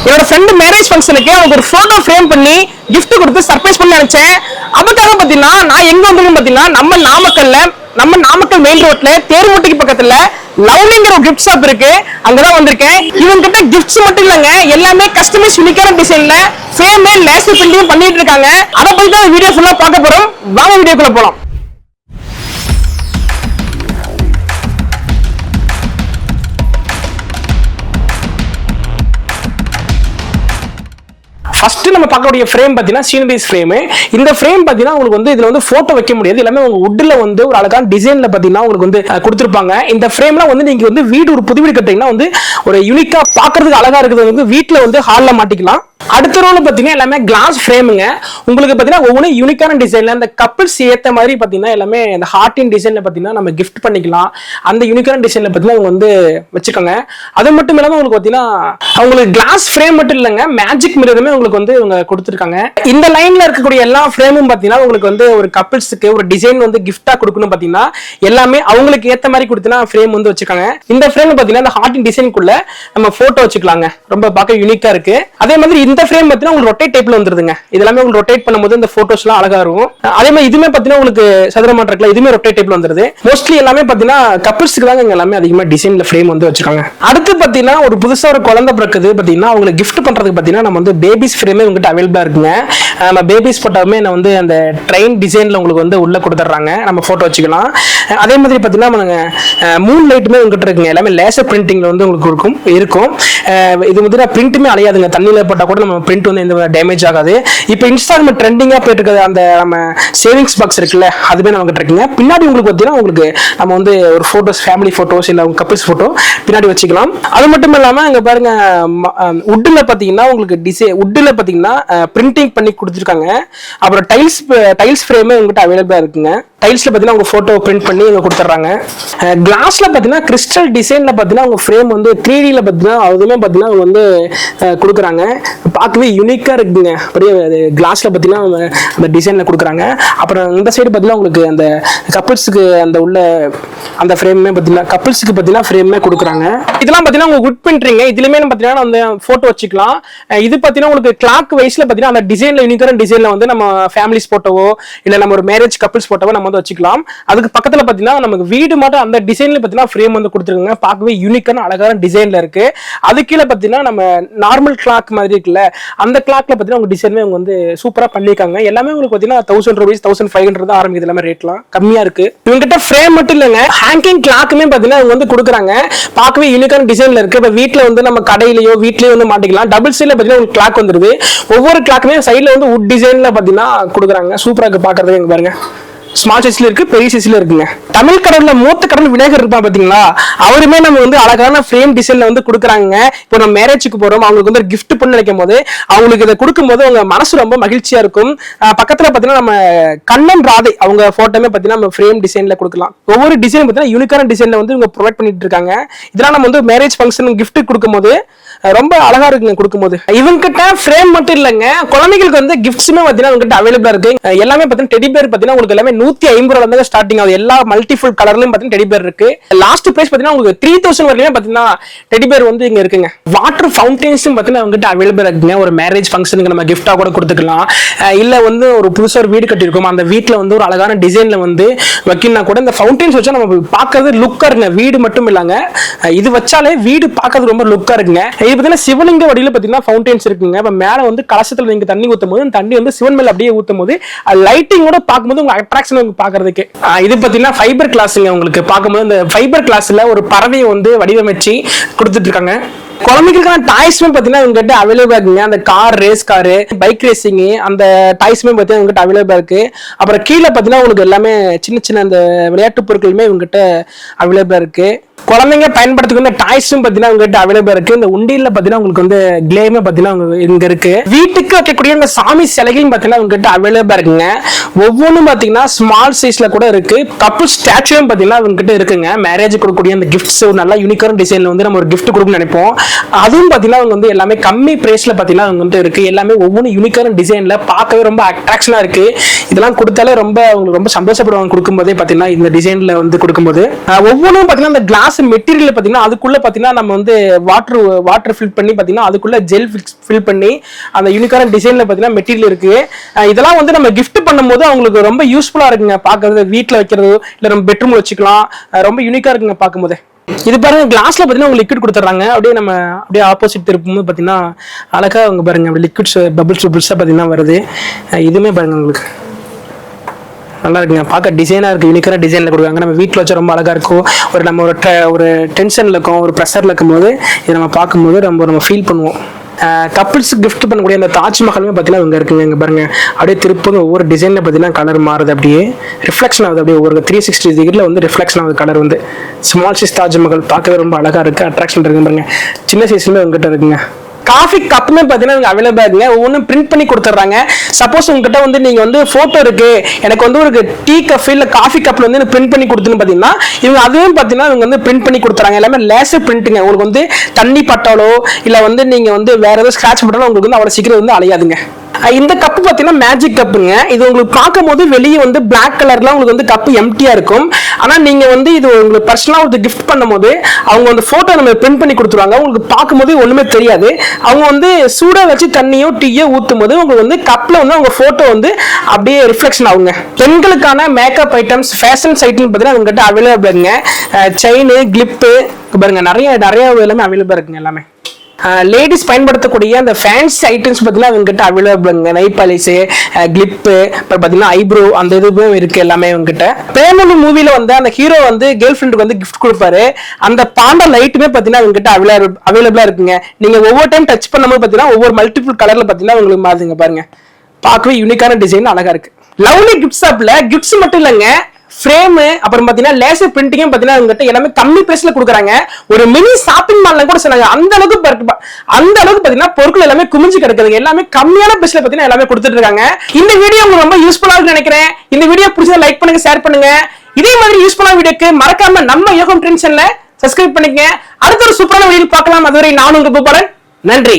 என்னோட friend marriage ஃபங்க்ஷனுக்கு அவங்க ஒரு போட்டோ ஃப்ரேம் பண்ணி gift கொடுத்து சர்ப்ரைஸ் பண்ணி நினைச்சேன். அதுக்காக பாத்தீங்கன்னா நான் எங்க வந்திருக்கேன் பாத்தீங்கன்னா நம்ம நாமக்கல் மெயின் ரோட்ல தேர்முட்டிக்கு பக்கத்துல லவ்லிங்கிற ஒரு கிஃப்ட் ஷாப் இருக்கு. அங்கதான் வந்திருக்கேன். இவங்க கிட்ட கிஃப்ட்ஸ் மட்டும் இல்லங்க, எல்லாமே கஸ்டமைஸ் யூனிக்கான டிசைன்ல ஃப்ரேம் லேசர் பிரிண்டிங் பண்ணிட்டு இருக்காங்க. அதை பத்தி தான் வீடியோ ஃபுல்லா பார்க்க போறோம். வாங்க வீடியோக்குள்ள போலாம். ஃபர்ஸ்ட் நம்ம பார்க்கக்கூடிய ஃப்ரேம் பார்த்தீங்கன்னா சீனரிஸ் ஃப்ரேம். இந்த ஃப்ரேம் பார்த்தீங்கன்னா உங்களுக்கு வந்து இதுல வந்து போட்டோ வைக்க முடியாது. எல்லாமே உங்க வுட்ல வந்து ஒரு அழகான டிசைன்ல பார்த்தீங்கன்னா உங்களுக்கு வந்து கொடுத்துருப்பாங்க. இந்த ஃப்ரேம்லாம் வந்து நீங்க வந்து ஒரு புது வீடு கட்டிங்கன்னா வந்து ஒரு யூனிக்கா பார்க்கிறதுக்கு அழகா இருக்குது. வந்து வீட்டில் வந்து ஹால்ல மாட்டிக்கலாம். அடுத்த ரோல பாத்தீங்கன்னா எல்லாமே கிளாஸ் ஃப்ரேமுங்க. உங்களுக்கு பாத்தீங்கன்னா ஒவ்வொரு யூனிக்கான டிசைன்ல அந்த கப்பிள்ஸ் ஏத்த மாதிரி பாத்தீங்கன்னா எல்லாமே இந்த ஹார்ட்டின் டிசைன்ல பாத்தீங்கன்னா நம்ம கிஃப்ட் பண்ணிக்கலாம். அந்த யூனிக்கான டிசைன்ல பாத்தீங்கன்னா அவங்க வந்து வச்சுக்கோங்க. அது மட்டும் இல்லாம உங்களுக்கு பாத்தீங்கன்னா அவங்களுக்கு கிளாஸ் ஃப்ரேம் மட்டும் இல்லைங்க, மேஜிக் மிரருமே உங்களுக்கு வந்து இவங்க கொடுத்துருக்காங்க. இந்த லைன்ல இருக்கக்கூடிய எல்லா ஃப்ரேமும் பாத்தீங்கன்னா உங்களுக்கு வந்து ஒரு கப்பிள்ஸுக்கு ஒரு டிசைன் வந்து கிஃப்டா கொடுக்கணும். பாத்தீங்கன்னா எல்லாமே அவங்களுக்கு ஏத்த மாதிரி கொடுத்தீங்கன்னா ஃப்ரேம் வந்து வச்சுக்காங்க. இந்த ஃப்ரேம் பாத்தீங்கன்னா இந்த ஹார்ட்டின் டிசைனுக்குள்ள நம்ம போட்டோ வச்சுக்கலாங்க. ரொம்ப பார்க்க யூனிக்கா இருக்கு. அதே மாதிரி இந்த ஃப்ரேம் பாத்தீங்கன்னா உங்களுக்கு ரொட்டேட் டைப்ல வந்துருதுங்க. இதெல்லாம் உங்களுக்கு ரொட்டேட் பண்ணும்போது இந்த போட்டோஸ்லாம் அழகா இருக்கும். அதே மாதிரி இதுமே பாத்தீங்கன்னா உங்களுக்கு சதுரமா இருக்குல, இதுமே ரொட்டேட் டைப்ல வந்துருது. மோஸ்ட்லி எல்லாமே பாத்தீங்கன்னா கப்பிள்ஸ்க்கு தான் எல்லாமே அதிகமா டிசைன்ல ஃப்ரேம் வந்து வச்சிருக்காங்க. அடுத்து பாத்தீங்கன்னா ஒரு புதுசா ஒரு குழந்தை பிறக்குது பாத்தீங்கன்னா அவங்களுக்கு கிஃப்ட் பண்றதுக்கு பாத்தீங்கன்னா நம்ம வந்து பேபிஸ் ஃப்ரேமே உங்ககிட்ட அவைலபிளா இருக்குங்க. நம்ம பேபிஸ் போட்டோமே நான் வந்து அந்த ட்ரெயின் டிசைன்ல உங்களுக்கு வந்து உள்ள கொடுத்துட்றாங்க. நம்ம போட்டோ வச்சுக்கலாம். அதே மாதிரி பாத்தீங்கன்னா மூன் லைட்டுமே உங்ககிட்ட இருக்குங்க. எல்லாமே லேசர் பிரிண்டிங்ல வந்து உங்களுக்கு இருக்கும். இது வந்து பிரிண்ட்டுமே அலையாதுங்க. தண்ணியில போட்டா கூட நம்ம பிரிண்ட் வந்து எந்த டேமேஜ் ஆகாது. இப்போ இன்ஸ்டால்மெண்ட் ட்ரெண்டிங்கா போயிட்டு இருக்கிற அந்த நம்ம சேவிங்ஸ் பாக்ஸ் இருக்குல்ல, அதுவே நம்ம கிட்ட இருக்குங்க. பின்னாடி உங்களுக்கு பார்த்தீங்கன்னா உங்களுக்கு நம்ம வந்து ஒரு போட்டோஸ், ஃபேமிலி போட்டோஸ் இல்ல கப்பிள்ஸ் போட்டோ பின்னாடி வச்சுக்கலாம். அது மட்டும் இல்லாம இங்க பாருங்க, வுட்ல பாத்தீங்கன்னா உங்களுக்கு வுட்ல பாத்தீங்கன்னா பிரிண்டிங் பண்ணி கொடுத்துருக்காங்க. அப்புறம் டைல்ஸ் ஃப்ரேமே உங்ககிட்ட அவைலபிளா இருக்குங்க. டைல்ஸ்ல பாத்தீங்கன்னா உங்க போட்டோ பிரிண்ட் பண்ணி இங்க கொடுத்துறாங்க. கிளாஸ்ல பாத்தீங்கன்னா கிறிஸ்டல் டிசைன்ல பாத்தீங்கன்னா உங்க ஃப்ரேம் வந்து 3Dல பாத்தீங்கன்னா அதுவுமே பாத்தீங்கன்னா அவங்க வந்து கொடுக்குறாங்க. பார்க்கவே யூனிக்கா இருக்குங்க. அப்படியே கிளாஸ்ல பாத்தீங்கன்னா அந்த டிசைன்ல கொடுக்குறாங்க. அப்புறம் இந்த சைடு பாத்தீங்கன்னா உங்களுக்கு அந்த கப்பிள்ஸுக்கு அந்த உள்ள அந்த ஃப்ரேமே பாத்தீங்கன்னா கப்பிள்ஸுக்கு பாத்தீங்கன்னா ஃப்ரேமே கொடுக்குறாங்க. இதெல்லாம் பாத்தீங்கன்னா உங்க வுட் பிரிண்டரிங். இதுலயுமே பாத்தீங்கன்னா அந்த போட்டோ வச்சுக்கலாம். இது பாத்தீங்கன்னா உங்களுக்கு கிளாக் வைஸ்ல பாத்தீங்கன்னா அந்த டிசைன்ல யூனிக்கான டிசைன்ல வந்து நம்ம ஃபேமிலிஸ் போட்டோவோ இல்ல நம்ம ஒரு மேரேஜ் கப்பிள்ஸ் போட்டோவோ நம்ம வந்து வச்சுக்கலாம். அதுக்கு பக்கத்துல பாத்தீங்கன்னா நமக்கு வீடு மட்டும் அந்த டிசைன்ல பாத்தீங்கன்னா ஃப்ரேம் வந்து கொடுத்துருக்காங்க. பார்க்கவே யூனிக்கான அழகான டிசைன்ல இருக்கு. அது கீழே பாத்தீங்கன்னா நம்ம நார்மல் கிளாக் மாதிரி இருக்குல்ல, அந்த கிளாக்ல பாத்தீங்கன்னா உங்க டிசைனுமே அவங்க வந்து சூப்பரா பண்ணிருக்காங்க. எல்லாமே உங்களுக்கு பாத்தீங்கன்னா 1000 ரூபீஸ் 1500 தான் ஆரம்பிக்குது. எல்லாமே ரேட்லாம் கம்மியா இருக்கு. இவங்க கிட்ட ஃப்ரேம் மட்டும் இல்லங்க, ஹேங்கிங் கிளாக்குமே பாத்தீங்கன்னா அவங்க வந்து கொடுக்குறாங்க. பார்க்கவே யூனிக்கான டிசைன்ல இருக்கு. இப்ப வீட்ல வந்து நம்ம கடையிலயோ வீட்லயோ வந்து மாட்டிக்கலாம். டபுள் சைட்ல பாத்தீங்கன்னா உங்களுக்கு கிளாக் வந்துருது. ஒவ்வொரு கிளாக்குமே சைட்ல வந்து வுட் டிசைன்ல பாத்தீங்கன்னா கொடுக்குறாங்க. சூப்பரா இருக்கு பாக்குறதுக்கு. இங்க பாருங்க, ஸ்மால் சைஸ்ல இருக்கு, பெரிய சைஸ்ல இருக்குங்க. தமிழ் கடவுள்ல மூத்த கடவுள் விநாயகர் இருப்பா பாத்தீங்களா, அவருமே நம்ம வந்து அழகான ஃப்ரேம் டிசைன்ல வந்து கொடுக்குறாங்க. இப்போ நம்ம மேரேஜுக்கு போறோம், அவங்களுக்கு வந்து கிஃப்ட் பண்ணி நினைக்கும் போது அவங்களுக்கு இதை கொடுக்கும் போது அவங்க மனசு ரொம்ப மகிழ்ச்சியா இருக்கும். பக்கத்துல பாத்தீங்கன்னா நம்ம கண்ணன் ராதை அவங்க போட்டோமே பாத்தீங்கன்னா நம்ம ஃப்ரேம் டிசைன்ல கொடுக்கலாம். ஒவ்வொரு டிசைன் பாத்தீங்கன்னா யூனிக்கான டிசைன்ல வந்து இவங்க ப்ரொவைட் பண்ணிட்டு இருக்காங்க. இதெல்லாம் நம்ம வந்து மேரேஜ் ஃபங்க்ஷன் கிஃப்ட் கொடுக்கும் போது ரொம்ப அழகா இருக்குங்க. கொடுக்கும்போது இவங்க கிட்ட ஃப்ரேம் மட்டும் இல்லங்க, குழந்தைகளுக்கு வந்து கிஃப்ட்ஸுமே பாத்தீங்கன்னா அவங்க கிட்ட அவைலபிளா இருக்கு. எல்லாமே பாத்தீங்கன்னா டெடி பேர் பாத்தீங்கன்னா உங்களுக்கு எல்லாமே 150 ரூபாயில இருந்து ஸ்டார்டிங் ஆகுது. எல்லா மல்டிஃபுல் கலர்லயும் பாத்தீங்கன்னா டெடி பேர் இருக்கு. லாஸ்ட் பிரைஸ் பாத்தீங்கன்னா உங்களுக்கு 3000 வரையிலும் பாத்தீங்கன்னா டெடி பேர் வந்து இங்க இருக்குங்க. வாட்டர் ஃபவுண்டன்ஸும் பாத்தீங்கன்னா அவங்க கிட்ட அவைலபிளா இருக்குங்க. ஒரு மேரேஜ் ஃபங்க்ஷனுக்கு நம்ம கிஃப்டா கூட கொடுத்துக்கலாம். இல்ல வந்து ஒரு புதுசா ஒரு வீடு கட்டியிருக்கோம், அந்த வீட்டுல வந்து ஒரு அழகான டிசைன்ல வந்து வைக்கணும்னா கூட இந்த ஃபவுண்டன்ஸ் வச்சா நம்ம பார்க்கறது லுக்கா இருக்குங்க. வீடு மட்டும் இல்லாங்க, இது வச்சாலே வீடு பார்க்கறது ரொம்ப லுக்கா இருக்குங்க. இது பாத்தீங்கன்னா சிவலிங்க வடியில பாத்தீங்கன்னா ஃபவுண்டன்ஸ் இருக்குங்க. இப்ப மேல வந்து கலசத்துல நீங்க தண்ணி ஊத்தும் போது தண்ணி வந்து சிவன் மேல அப்படியே ஊத்தும் போது லைட்டிங்கோட பார்க்கும்போது உங்க அட்ராக்ஷன் பாக்குறதுக்கு. இது பாத்தீங்கன்னா ஃபைபர் கிளாஸ்ங்க. உங்களுக்கு பார்க்கும்போது இந்த ஃபைபர் கிளாஸ்ல ஒரு பறவையை வந்து வடிவமைச்சு கொடுத்துட்டு இருக்காங்க. குழந்தைகளுக்கான டாய்ஸ்மே பாத்தீங்கன்னா உங்ககிட்ட அவைலபிளா இருக்குங்க. அந்த car, race car, bike racing, அந்த டாய்ஸ்மே பாத்தீங்கன்னா உங்ககிட்ட அவைலபிளா இருக்கு. அப்புறம் கீழே பாத்தீங்கன்னா உங்களுக்கு எல்லாமே சின்ன சின்ன அந்த விளையாட்டு பொருட்களுமே உங்ககிட்ட அவைலபிளா இருக்கு. குழந்தைங்க பயன்படுத்திக்கிற டாய்ஸும் பாத்தீங்கன்னா உங்ககிட்ட அவைலபிளா இருக்கு. இந்த உண்டியல்ல பாத்தீங்கன்னா உங்களுக்கு வந்து கிளேமே பாத்தீங்கன்னா இங்க இருக்கு. வீட்டுக்கு வைக்கக்கூடிய இந்த சாமி சிலைகளும் பாத்தீங்கன்னா உங்ககிட்ட அவைலபிளா இருக்குங்க. ஒவ்வொன்றும் பாத்தீங்கன்னா ஸ்மால் சைஸ்ல கூட இருக்கு. கப்புள் ஸ்டாச்சுவும் பாத்தீங்கன்னா உங்ககிட்ட இருக்குங்க. மேரேஜ் கொடுக்கக்கூடிய அந்த கிஃப்ட்ஸ் ஒரு நல்ல யூனிக்கான டிசைன்ல வந்து நம்ம ஒரு கிஃப்ட் கொடுக்கணும்னு நினைப்போம். அதுவும் பாத்தீங்கன்னா அவங்க வந்து எல்லாமே கம்மி பிரைஸ்ல பாத்தீங்கன்னா அவங்க வந்து இருக்கு. எல்லாமே ஒவ்வொரு யூனிக்கான டிசைன்ல பார்க்கவே ரொம்ப அட்ராக்ஷனா இருக்கு. இதெல்லாம் கொடுத்தாலே ரொம்ப அவங்களுக்கு ரொம்ப சந்தோஷப்படுவாங்க. கொடுக்கும்போதே பாத்தீங்கன்னா இந்த டிசைன்ல வந்து கொடுக்கும்போது ஒவ்வொன்றும் பாத்தீங்கன்னா இந்த கிளாஸ் கிளாஸ் மெட்டீரியல் பாத்தீங்கன்னா அதுக்குள்ள பாத்தீங்கன்னா நம்ம வந்து வாட்டர் ஃபில் பண்ணி பாத்தீங்கன்னா அதுக்குள்ள ஜெல் ஃபில் பண்ணி அந்த யூனிக்கான டிசைன்ல பாத்தீங்கன்னா மெட்டீரியல் இருக்கு. இதெல்லாம் வந்து நம்ம கிஃப்ட் பண்ணும்போது அவங்களுக்கு ரொம்ப யூஸ்ஃபுல்லா இருக்குங்க. பாக்குறது வீட்டுல வைக்கிறது இல்ல நம்ம பெட்ரூம்ல வச்சுக்கலாம். ரொம்ப யூனிக்கா இருக்குங்க பார்க்கும்போது. இது பாருங்க கிளாஸ்ல பாத்தீங்கன்னா உங்களுக்கு லிக்விட் கொடுத்துறாங்க. அப்படியே ஆப்போசிட் திருப்பும்போது பாத்தீங்கன்னா அழகா அவங்க பாருங்க அப்படி லிக்விட்ஸ் பபிள்ஸா பாத்தீங்கன்னா வருது. இதுவுமே பாருங்க உங்களுக்கு நல்லா இருக்குங்க. பார்க்க டிசைனா இருக்கு. யூனிக்கான டிசைன்ல கொடுக்குறாங்க. நம்ம வீட்டில் வச்சா ரொம்ப அழகா இருக்கும். நம்ம ஒரு டென்ஷன்ல இருக்கும், ஒரு ப்ரெஷர்ல இருக்கும்போது இதை நம்ம பார்க்கும்போது நம்ம ஃபீல் பண்ணுவோம். கப்பிள்ஸ் கிஃப்ட் பண்ணக்கூடிய அந்த தாஜ்மஹாலுமே பார்த்தீங்கன்னா இங்கே இருக்குங்க. இங்கே பாருங்க அப்படியே திருப்பங்க ஒவ்வொரு டிசைனில் பார்த்தீங்கன்னா கலர் மாறுது. அப்படியே ரிஃப்ளெக்ஷன் ஆகுது. அப்படியே ஒரு 360 டிகிரியில் வந்து ரிஃப்ளெக்ஷன் ஆகுது கலர் வந்து. ஸ்மால் சைஸ் தாஜ்மஹால் பார்க்கவே ரொம்ப அழகாக இருக்குது, அட்ராக்ஷன் இருக்குங்க. பாருங்க சின்ன சைஸ்லுமே உங்ககிட்ட இருக்குங்க. காஃபி கப்புமே பார்த்தீங்கன்னா அவைலபிளா இருக்குங்க. ஒவ்வொன்றும் பிரிண்ட் பண்ணி கொடுத்துட்றாங்க. சப்போஸ் உங்ககிட்ட வந்து நீங்க வந்து போட்டோ இருக்கு, எனக்கு வந்து ஒரு டீ கப் இல்ல காஃபி கப்ல வந்து பிரிண்ட் பண்ணி கொடுத்துன்னு பாத்தீங்கன்னா இவங்க அதுவும் பாத்தீங்கன்னா இவங்க வந்து பிரிண்ட் பண்ணி கொடுத்துறாங்க. எல்லாமே லேசர் பிரிண்ட்டுங்க. உங்களுக்கு வந்து தண்ணி பட்டாலோ இல்ல வந்து நீங்க வந்து வேற ஏதாவது ஸ்கிராட்ச் பட்டாலோ உங்களுக்கு வந்து அவ்வளவு சீக்கிரம் வந்து அலையாதுங்க. இந்த கப்பு பார்த்தீங்கன்னா மேஜிக் கப்புங்க. இது உங்களுக்கு பார்க்கும்போது வெளியே வந்து பிளாக் கலர்ல உங்களுக்கு வந்து கப்பு எம்டியா இருக்கும். ஆனா நீங்க வந்து இது உங்களுக்கு பர்சனலா ஒரு கிஃப்ட் பண்ணும்போது அவங்க வந்து போட்டோ நம்ம பிரிண்ட் பண்ணி கொடுத்துருவாங்க. உங்களுக்கு பார்க்கும்போது ஒண்ணுமே தெரியாது. அவங்க வந்து சூடா வச்சு தண்ணியோ டீயோ ஊத்தும் போது உங்களுக்கு வந்து கப்ல வந்து அவங்க போட்டோ வந்து அப்படியே ரிஃப்ளெக்ஷன் ஆகுங்க. பெண்களுக்கான மேக்கப் ஐட்டம்ஸ் ஃபேஷன் சைட்னு பார்த்தீங்கன்னா உங்ககிட்ட அவைலபிள்ங்க. செயின் கிளிப்பு பாருங்க நிறைய எல்லாமே அவைலபிளா இருக்குங்க. எல்லாமே லேடிஸ் பயன்படுத்தக்கூடிய அந்த ஃபேன்சி ஐட்டம்ஸ் பார்த்தீங்கன்னா இவங்ககிட்ட அவைலபிள்ங்க. நெய் பாலிஷ், கிளிப்பு, அப்புறம் பார்த்தீங்கன்னா ஐப்ரோ அந்த இதுவும் இருக்கு எல்லாமே இவங்ககிட்ட. பேமலி மூவில வந்து அந்த ஹீரோ வந்து கேர்ள் ஃப்ரெண்டுக்கு வந்து கிஃப்ட் கொடுப்பாரு. அந்த பாண்டா லைட்டுமே பார்த்தீங்கன்னா இவங்ககிட்ட அவைலபிளா இருக்குங்க. நீங்க ஒவ்வொரு டைம் டச் பண்ணும்போது பார்த்தீங்கன்னா ஒவ்வொரு மல்டிபிள் கலர்ல பார்த்தீங்கன்னா உங்களுக்கு மாறுதுங்க. பாருங்க பார்க்கவே யூனிக்கான டிசைன் அழகா இருக்கு. லவ்லி கிஃப்ட் ஷாப்ல கிஃப்ட்ஸ் மட்டும் இல்லைங்க, ஃப்ரேம் அப்புறம் பாத்தீங்கன்னா லேசர் பிரிண்டிங்கும் பாத்தீங்கன்னா உங்ககிட்ட எல்லாமே கம்மி பிரைஸ்ல கொடுக்குறாங்க. ஒரு மினி ஷாப்பிங் மால்ல கூட சொன்னாங்க. அந்த அளவுக்கு பாத்தீங்கன்னா பொருட்கள் எல்லாமே குமிஞ்சு கிடக்குதுங்க. எல்லாமே கம்மியான பிரைஸ்ல பாத்தீங்கன்னா எல்லாமே கொடுத்துட்டு இருக்காங்க. இந்த வீடியோ உங்களுக்கு ரொம்ப யூஸ்ஃபுல்லா இருக்குன்னு நினைக்கிறேன். இந்த வீடியோ பிடிச்சா லைக் பண்ணுங்க, ஷேர் பண்ணுங்க. இதே மாதிரி யூஸ்ஃபுல்லான வீடியோக்கு மறக்காம நம்ம யோகம் ட்ரெண்ட்ஸ்ல சப்ஸ்கிரைப் பண்ணிக்கங்க. அடுத்த ஒரு சூப்பரான வீடியோ பார்க்கலாம். அதுவரை நான் உங்க பூபாலன். நன்றி.